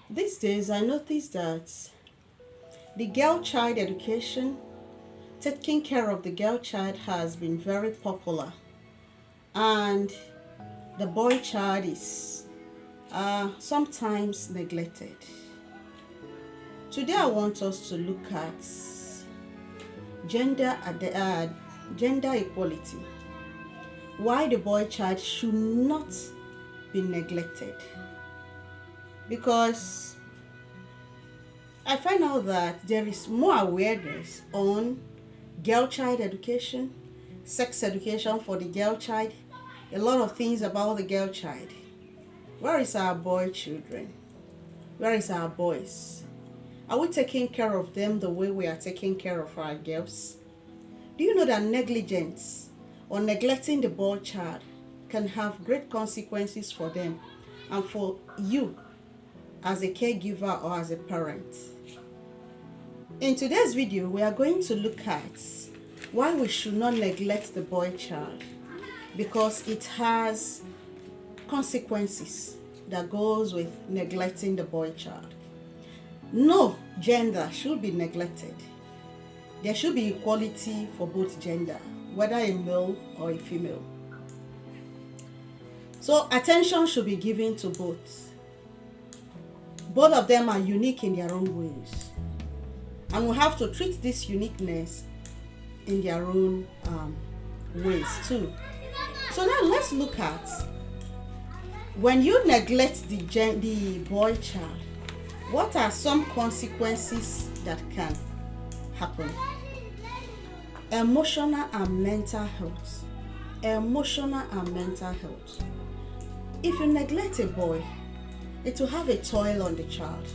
These days, I notice that the girl child education, taking care of the girl child, has been very popular, and the boy child is sometimes neglected. Today, I want us to look at gender gender equality. Why the boy child should not be neglected? Because I find out that there is more awareness on girl child education, sex education for the girl child, a lot of things about the girl child. Where is our boy children? Where is our boys? Are we taking care of them the way we are taking care of our girls? Do you know that negligence or neglecting the boy child can have great consequences for them and for you as a caregiver or as a parent? In today's video, we are going to look at why we should not neglect the boy child, because it has consequences that goes with neglecting the boy child. No gender should be neglected. There should be equality for both gender, whether a male or a female. So attention should be given to both. Both of them are unique in their own ways, and we have to treat this uniqueness in their own ways too. So now let's look at, when you neglect the boy child, what are some consequences that can happen? Emotional and mental health. Emotional and mental health. If you neglect a boy, it will have a toll on the child.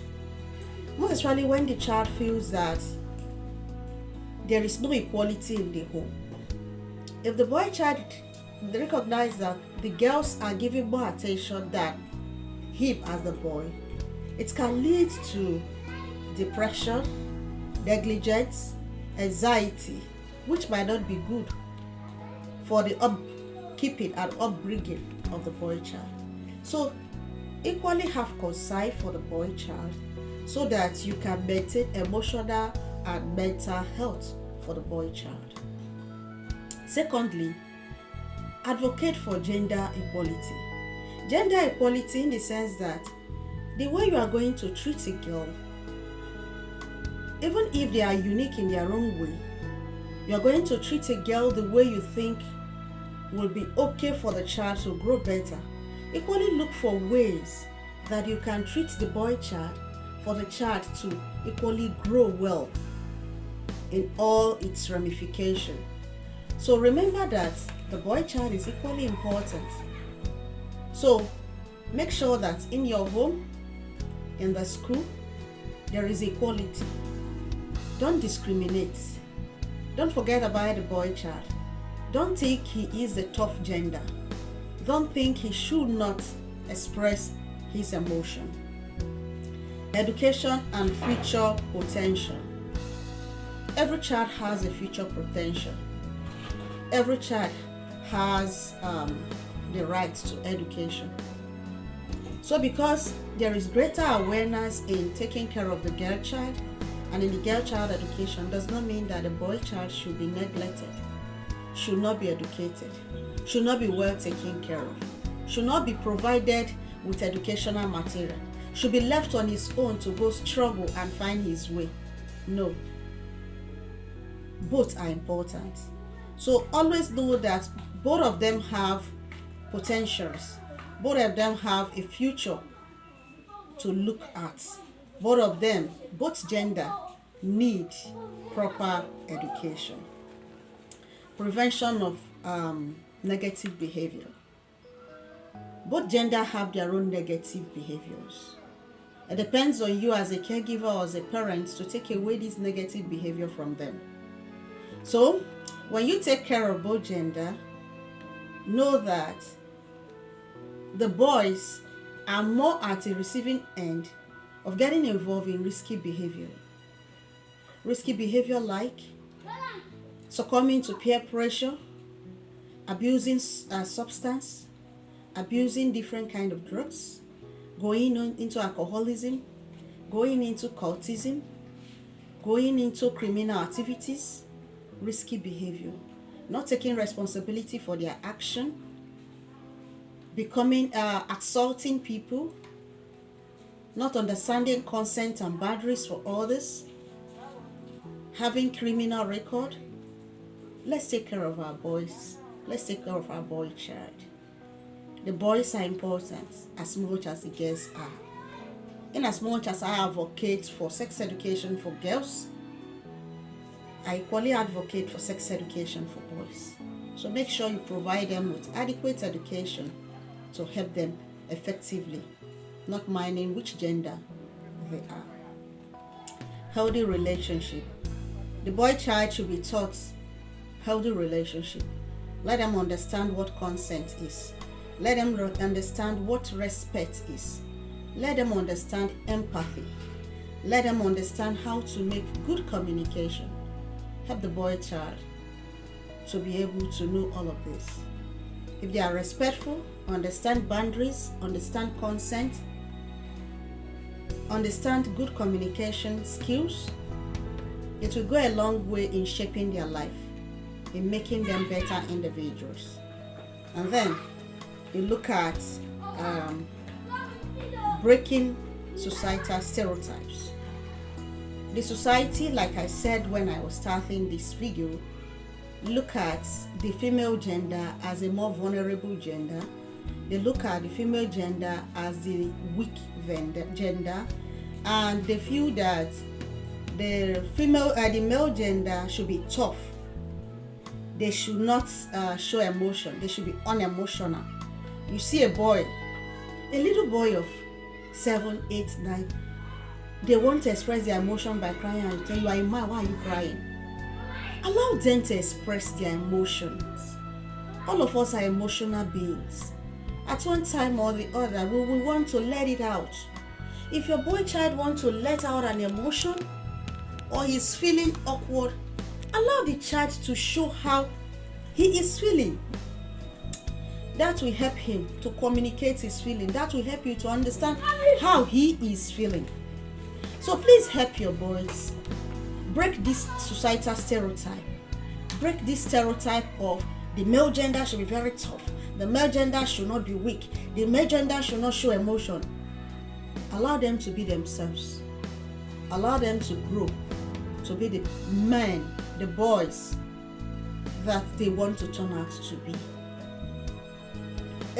Most especially when the child feels that there is no equality in the home. If the boy child recognizes that the girls are giving more attention than him as the boy, it can lead to depression, negligence, anxiety, which might not be good for the upkeeping and upbringing of the boy child. So equally have concern for the boy child so that you can maintain emotional and mental health for the boy child. Secondly, advocate for gender equality. Gender equality in the sense that the way you are going to treat a girl, even if they are unique in their own way, you are going to treat a girl the way you think will be okay for the child to grow better. Equally look for ways that you can treat the boy child for the child to equally grow well in all its ramifications. So remember that the boy child is equally important. So make sure that in your home, in the school, there is equality. Don't discriminate. Don't forget about the boy child. Don't think he is the tough gender. Don't think he should not express his emotion. Education and future potential. Every child has a future potential. Every child has the right to education. So because there is greater awareness in taking care of the girl child and in the girl child education, does not mean that the boy child should be neglected, should not be educated, should not be well taken care of, should not be provided with educational material, should be left on his own to go struggle and find his way. No. Both are important. So always know that both of them have potentials. Both of them have a future to look at. Both of them, both gender, need proper education. Prevention of negative behavior. Both gender have their own negative behaviors. It depends on you as a caregiver or as a parent to take away this negative behavior from them. So when you take care of both gender, know that the boys are more at the receiving end of getting involved in risky behavior. Risky behavior like succumbing to peer pressure, abusing substance, abusing different kind of drugs, going on into alcoholism, going into cultism, going into criminal activities, risky behavior, not taking responsibility for their action, becoming assaulting people, not understanding consent and boundaries for others, having criminal record. Let's take care of our boys. Let's take care of our boy child. The boys are important as much as the girls are. In as much as I advocate for sex education for girls, I equally advocate for sex education for boys. So make sure you provide them with adequate education to help them effectively, not minding which gender they are. Healthy relationship. The boy child should be taught healthy relationship. Let them understand what consent is. Let them understand what respect is. Let them understand empathy. Let them understand how to make good communication. Help the boy child to be able to know all of this. If they are respectful, understand boundaries, understand consent, understand good communication skills, it will go a long way in shaping their life, in making them better individuals. And then you look at breaking societal stereotypes. The society, like I said when I was starting this video, look at the female gender as a more vulnerable gender. They look at the female gender as the weak gender, and they feel that the male gender should be tough. They should not show emotion. They should be unemotional. You see a boy, a little boy of 7, 8, 9, they want to express their emotion by crying, and you tell you, "Are you mad? Why are you crying?" Allow them to express their emotions. All of us are emotional beings. At one time or the other, we want to let it out. If your boy child wants to let out an emotion or he's feeling awkward, allow the child to show how he is feeling. That will help him to communicate his feeling. That will help you to understand how he is feeling. So please help your boys. Break this societal stereotype. Break this stereotype of the male gender should be very tough. The male gender should not be weak. The male gender should not show emotion. Allow them to be themselves. Allow them to grow, to be the men, the boys that they want to turn out to be.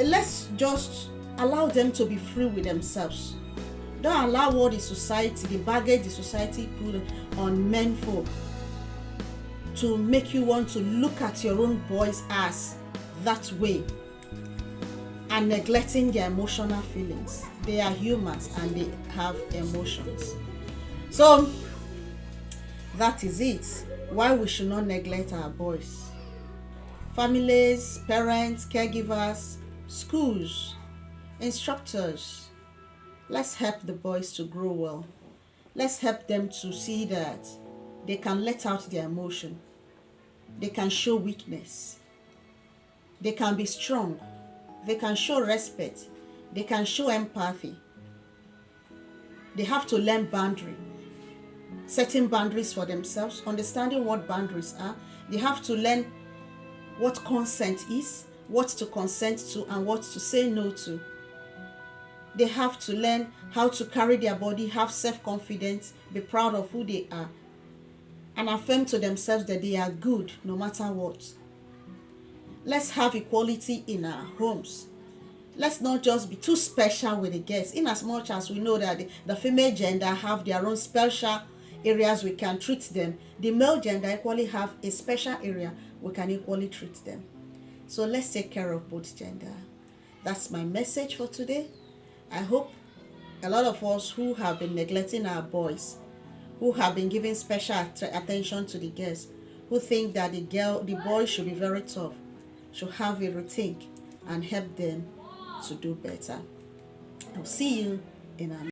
Let's just allow them to be free with themselves. Don't allow what the society, the baggage the society put on men folk to make you want to look at your own boys as that way and neglecting their emotional feelings. They are humans and they have emotions. So that is it. Why we should not neglect our boys. Families, parents, caregivers, schools, instructors, let's help the boys to grow well. Let's help them to see that they can let out their emotion. They can show weakness. They can be strong. They can show respect. They can show empathy. They have to learn boundary. Setting boundaries for themselves, understanding what boundaries are. They have to learn what consent is, what to consent to, and what to say no to. They have to learn how to carry their body, have self-confidence, be proud of who they are, and affirm to themselves that they are good no matter what. Let's have equality in our homes. Let's not just be too special with the girls, in as much as we know that the female gender have their own special areas we can treat them. The male gender equally have a special area we can equally treat them. So let's take care of both gender. That's my message for today. I hope a lot of us who have been neglecting our boys, who have been giving special attention to the girls, who think that the boy should be very tough, should have a rethink and help them to do better. I'll see you in another.